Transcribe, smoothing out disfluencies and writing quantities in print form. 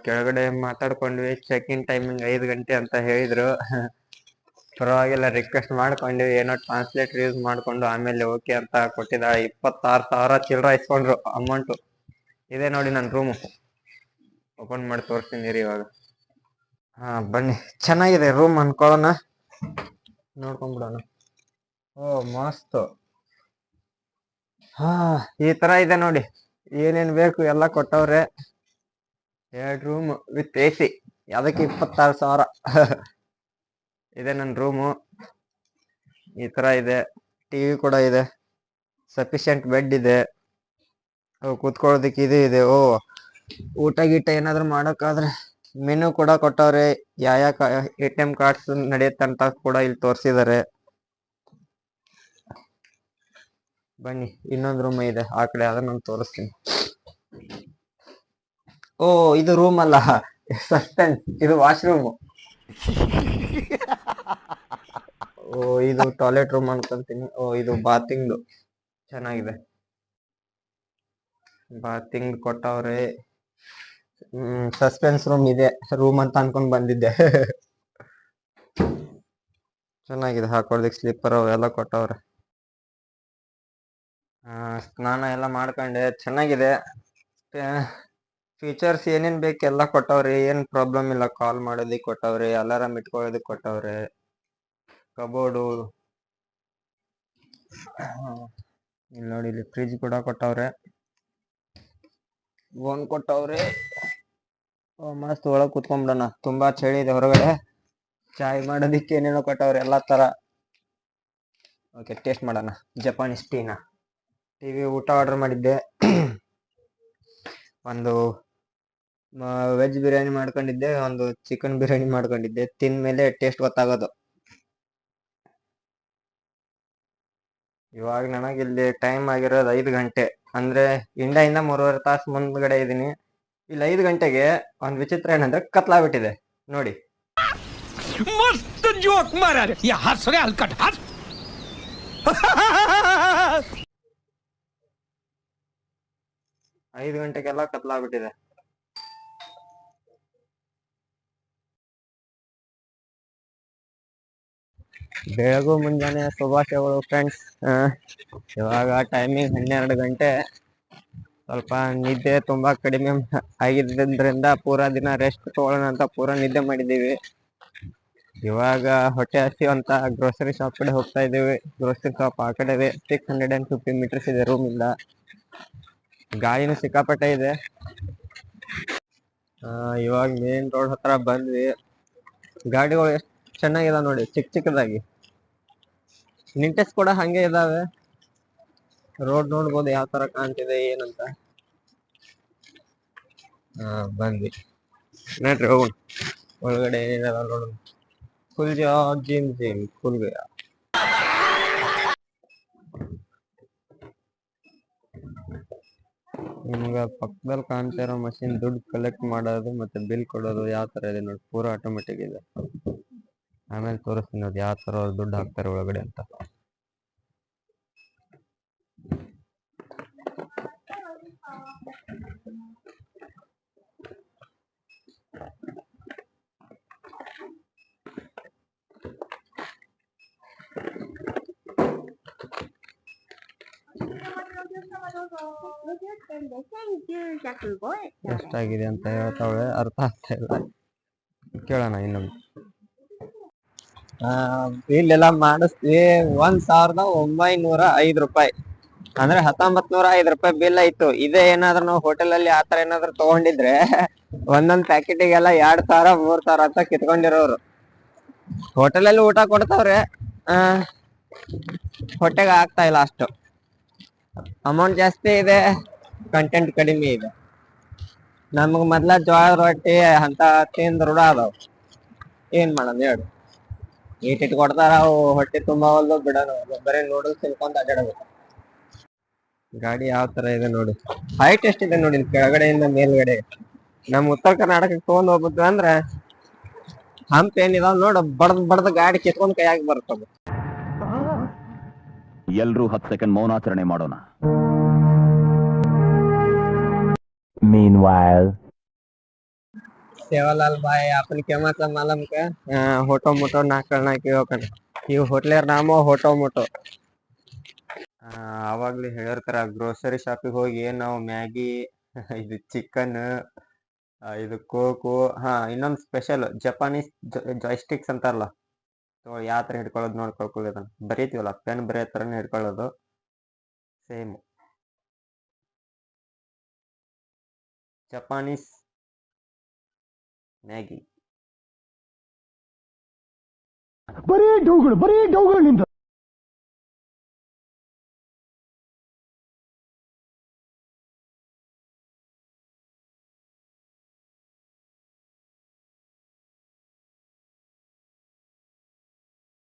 ಕೆಳಗಡೆ ಮಾತಾಡ್ಕೊಂಡ್ವಿ, check in timing 5 ಗಂಟೆ ಅಂತ ಹೇಳಿದ್ರು. ಪರವಾಗಿಲ್ಲ, ರಿಕ್ವೆಸ್ಟ್ ಮಾಡ್ಕೊಂಡ್ವಿ, ಏನೋ ಟ್ರಾನ್ಸ್ಲೇಟರ್ ಯೂಸ್ ಮಾಡ್ಕೊಂಡು ಆಮೇಲೆ ಓಕೆ ಅಂತ ಕೊಟ್ಟಿದ್ದ. 26,000 ಚಿಲ್ಲರ ಇಸ್ಕೊಂಡ್ರು ಅಮೌಂಟು. ಇದೆ ನೋಡಿ ನನ್ನ ರೂಮು, ಓಪನ್ ಮಾಡಿ ತೋರಿಸ್ತೀನಿ ರೀ ಇವಾಗ. ಬನ್ನಿ, ಚೆನ್ನಾಗಿದೆ ರೂಮ್ ಅನ್ಕೊಳ್ಳೋಣ, ನೋಡ್ಕೊಂಡ್ಬಿಡೋಣ. ಓ ಮಸ್ತ್. ಈ ತರ ಇದೆ ನೋಡಿ, ಏನೇನ್ ಬೇಕು ಎಲ್ಲ ಕೊಟ್ಟವ್ರೆ. 2 ರೂಮ್ ವಿತ್ AC, ಅದಕ್ಕೆ 26,000. ಇದೆ ನನ್ನ ರೂಮು, ಈ ತರ ಇದೆ. ಟಿವಿ ಕೂಡ ಇದೆ, ಸಫಿಶಿಯಂಟ್ ಬೆಡ್ ಇದೆ, ಕೂತ್ಕೊಳ್ಳೋದಕ್ಕೆ ಇದು ಇದೆ. ಊಟ ಗೀಟ ಏನಾದ್ರು ಮಾಡೋಕ್ಕಾದ್ರೆ ಮೆನು ಕೂಡ ಕೊಟ್ಟವ್ರೆ. ಯಾವ ATM ಕಾರ್ಡ್ಸ್ ನಡೆಯುತ್ತಂತ ಕೂಡ ಇಲ್ಲಿ ತೋರಿಸಿದ್ದಾರೆ. ಬನ್ನಿ, ಇನ್ನೊಂದು ರೂಮ್ ಇದೆ ಆ ಕಡೆ, ಅದನ್ನ ತೋರಿಸ್ತೀನಿ. ಇದು ರೂಮ್ ಅಲ್ಲ, ಸಸ್ಪೆನ್ಸ್, ಇದು ವಾಶ್ರೂಮ್. ಇದು ಟಾಯ್ಲೆಟ್ ರೂಮ್ ಅನ್ಕೊಂತೀನಿ. ಇದು ಬಾತಿಂಗ್, ಚೆನ್ನಾಗಿದೆ. ಬಾತಿಂಗ್ ಕೊಟ್ಟವ್ರೆ. ಸಸ್ಪೆನ್ಸ್ ರೂಮ್ ಇದೆ, ರೂಮ್ ಅಂತ ಅನ್ಕೊಂಡ್ ಬಂದಿದ್ದೆ. ಚೆನ್ನಾಗಿದೆ, ಹಾಕೊಳ್ಳೋದಕ್ಕೆ ಸ್ಲೀಪರ್ ಅವೆಲ್ಲ ಕೊಟ್ಟವ್ರೆ. ಸ್ನಾನ ಎಲ್ಲ ಮಾಡ್ಕೊಂಡೆ, ಚೆನ್ನಾಗಿದೆ. ಫೀಚರ್ಸ್ ಏನೇನ್ ಬೇಕು ಎಲ್ಲ ಕೊಟ್ಟವ್ರೆ, ಏನ್ ಪ್ರಾಬ್ಲಮ್ ಇಲ್ಲ. ಕಾಲ್ ಮಾಡೋದಕ್ಕೆ ಕೊಟ್ಟವ್ರೆ, ಅಲಾರಾಮ್ ಇಟ್ಕೊಳ್ಳೋದಕ್ಕೆ ಕೊಟ್ಟವ್ರೆ, ಕಬೋರ್ಡು. ಇಲ್ಲಿ ನೋಡಿ, ಇಲ್ಲಿ ಫ್ರಿಜ್ ಕೂಡ ಕೊಟ್ಟವ್ರೆ, ಫೋನ್ ಕೊಟ್ಟವ್ರೆ. ಮಸ್ತ್, ಒಳಗೆ ಕುತ್ಕೊಂಡ್ಬಿಡೋಣ. ತುಂಬಾ ಚಳಿ ಇದೆ ಹೊರಗಡೆ. ಚಾಯ್ ಮಾಡೋದಿಕ್ಕೆ ಏನೇನೋ ಕೊಟ್ಟವ್ರೆ, ಎಲ್ಲಾ ತರ. ಓಕೆ, ಟೇಸ್ಟ್ ಮಾಡೋಣ. ಜಪಾನೀಸ್ ಟೀನಾ. ಟಿವಿ ಊಟ ಆರ್ಡರ್ ಮಾಡಿದ್ದೆ. ಒಂದು ವೆಜ್ ಬಿರಿಯಾನಿ ಮಾಡ್ಕೊಂಡಿದ್ದೆ, ಒಂದು ಚಿಕನ್ ಬಿರಿಯಾನಿ ಮಾಡ್ಕೊಂಡಿದ್ದೆ. ತಿಂದ್ಮೇಲೆ ಟೇಸ್ಟ್ ಗೊತ್ತಾಗೋದು. ಇವಾಗ ನನಗಿಲ್ಲಿ ಟೈಮ್ ಆಗಿರೋದು 5 ಗಂಟೆ, ಅಂದ್ರೆ ಇಂಡಿಯಾದಿಂದ 3.5 ತಾಸು ಮುಂದ್ಗಡೆ ಇದೀನಿ. ಇಲ್ಲಿ 5 ಗಂಟೆಗೆ ಒಂದ್ ವಿಚಿತ್ರ ಏನಂದ್ರೆ ಕತ್ಲಾಗ್ಬಿಟ್ಟಿದೆ ನೋಡಿ. मस्त जोक मारा रे, या हंस रे हलकट हंस. 5 ಗಂಟೆಗೆಲ್ಲ ಕತ್ಲಾಗ್ಬಿಟ್ಟಿದೆ. ಬೆಳಗು ಮುಂಜಾನೆ ಶುಭಾಶಯಗಳು ಫ್ರೆಂಡ್ಸ್. ಇವಾಗ ಟೈಮಿಂಗ್ 12 ಗಂಟೆ. ಸ್ವಲ್ಪ ನಿದ್ದೆ ತುಂಬಾ ಕಡಿಮೆ ಆಗಿದ್ದರಿಂದ ಪೂರಾ ದಿನ ರೆಸ್ಟ್ ತಗೊಳ್ಳೋಣ ಅಂತ ಪೂರಾ ನಿದ್ದೆ ಮಾಡಿದ್ದೀವಿ. ಇವಾಗ ಹೊಟ್ಟೆ ಹಸಿ ಅಂತ ಗ್ರೋಸರಿ ಶಾಪ್ ಕಡೆ ಹೋಗ್ತಾ ಇದ್ದೀವಿ. ಗ್ರೋಸರಿ ಶಾಪ್ ಆ ಕಡೆ ಇದೆ, 650 ಮೀಟರ್ಸ್ ಇದೆ ರೂಮಿಂದ. ಗಾಳಿನೂ ಸಿಕ್ಕಾಪಟ್ಟೆ ಇದೆ. ಇವಾಗ ಮೇನ್ ರೋಡ್ ಹತ್ರ ಬಂದ್ವಿ. ಗಾಡಿಗಳು ಎಷ್ಟು ಚೆನ್ನಾಗಿದಾವೆ ನೋಡಿ, ಚಿಕ್ಕ ಚಿಕ್ಕದಾಗಿ. ನಿಂಟೆಸ್ ಕೂಡ ಹಂಗೆ ಇದಾವೆ. ರೋಡ್ ನೋಡ್ಬೋದು ಯಾವ ತರ ಕಾಣ್ತಿದೆ ಏನಂತ. ಬಂದ್ವಿ ನೋಡ್ರಿ, ಹೋಗೋಣ ಒಳಗಡೆ ಏನಿದಾವ ನೋಡೋಣ. Full gym full. ನಿಮ್ಗ ಪಕ್ಕದಲ್ಲಿ ಕಾಣ್ತಾ ಇರೋ ಮಷಿನ್ ದುಡ್ಡು ಕಲೆಕ್ಟ್ ಮಾಡೋದು ಮತ್ತೆ ಬಿಲ್ ಕೊಡೋದು ಯಾವ ತರ ಇದೆ ನೋಡಿ, ಪೂರಾ ಆಟೋಮೆಟಿಕ್ ಇದೆ. ಆಮೇಲೆ ತೋರಿಸ್ತೀನಿ ಅದು ಯಾವ ತರ ದುಡ್ಡು ಹಾಕ್ತಾರೆ ಒಳಗಡೆ ಅಂತ. ಎಷ್ಟಾಗಿದೆ ಅಂತ ಹೇಳ್ತಾವಳೆ, ಅರ್ಥ ಆಗ್ತಾ ಇಲ್ಲ. ಕೇಳೋಣ ಇನ್ನೊಂದು. ಇಲ್ಲೆಲ್ಲ ಮಾಡಿಸ್ತೀವಿ. 1,905 ರೂಪಾಯಿ, ಅಂದ್ರೆ 1,905 ರೂಪಾಯಿ ಬಿಲ್ ಆಯ್ತು. ಇದೇ ಏನಾದ್ರು ನಾವು ಹೋಟೆಲ್ ಅಲ್ಲಿ ಆತರ ಏನಾದ್ರು ತಗೊಂಡಿದ್ರೆ ಒಂದೊಂದ್ ಪ್ಯಾಕೆಟಿಗೆಲ್ಲ 2,000 3,000 ಅಂತ ಕಿತ್ಕೊಂಡಿರೋರು. ಹೋಟೆಲ್ ಅಲ್ಲಿ ಊಟ ಕೊಡ್ತಾವ್ರೆ, ಹೊಟ್ಟೆಗೆ ಆಗ್ತಾ ಇಲ್ಲ. ಅಷ್ಟು ಅಮೌಂಟ್ ಜಾಸ್ತಿ ಇದೆ, ಕಂಟೆಂಟ್ ಕಡಿಮೆ ಇದೆ. ನಮಗ್ ಮೊದ್ಲ ಜೋಳದ ರೊಟ್ಟಿ ಅಂತ ತಿಂದ್ ರೂಢ ಅದಾವ. ಏನ್ ಮಾಡೋದು ಹೇಳು, ಇಟ್ಟಿಟ್ ಕೊಡ್ತಾರ, ಅವು ಹೊಟ್ಟೆ ತುಂಬವಲ್ದು ಬಿಡೋದು, ಬರೀ ನೂಡಲ್ಸ್ ತಿನ್ಕೊಂತ ಅಡ್ಡಾಡಬೇಕು. ಗಾಡಿ ಯಾವ ತರ ಇದೆ ನೋಡಿ, ಹೈಟ್ ಎಷ್ಟಿದೆ ನೋಡಿ ಕೆಳಗಡೆಯಿಂದ ಮೇಲ್ಗಡೆ. ನಮ್ ಉತ್ತರ ಕರ್ನಾಟಕಕ್ಕೆ ತಗೊಂಡ್ ಹೋಗ್ಬೇಕು ಅಂದ್ರೆ ಹಂಪ್ ಏನಿದಾವ್ ನೋಡು, ಬಡ್ದ್ ಗಾಡಿ ಕಿತ್ಕೊಂಡ್ ಕೈಯಾಗಿ ಬರ್ತದೆ. ಎಲ್ರೂ 10 ಸೆಕೆಂಡ್ ಮೌನಾಚರಣೆ ಮಾಡೋಣ. Meanwhile सेवालाल भाई आपण केव्हाचा मालम का होटो मोटो नाकळना किंवा ಕಣ ಇವ್ ಹೋಟ್ಲೇರ್ ನಾಮ ಹೋಟೋ ಮೊಟೋ ಆವಾಗ್ಲೇ ಹೇಳಿರ್ತಾರ ಗ್ರೋಸರಿ ಶಾಪಿಗೆ ಹೋಗಿ ನಾವು ಮ್ಯಾಗಿ ಇದು ಚಿಕನ್ ಇದು ಕೋಕು ಇನ್ನೊಂದು ಸ್ಪೆಷಲ್ ಜಪಾನೀಸ್ ಜಾಯ್ಸ್ಟಿಕ್ಸ್ ಅಂತಾರಲ್ಲ ಯಾವ ತರ ಹಿಡ್ಕೊಳ್ಳೋದು ನೋಡ್ಕೊಳ್ಕೊಳ್ಳೋದನ್ನ ಬರೀತೀವಲ್ಲ ಪೆನ್ ಬರೆಯೋ ಥರನೇ ಹಿಡ್ಕೊಳ್ಳೋದು ಸೇಮ್ ಜಪಾನೀಸ್ ಮ್ಯಾಗಿ ಬರೀ ಡೌಗಳು ನಿಂದ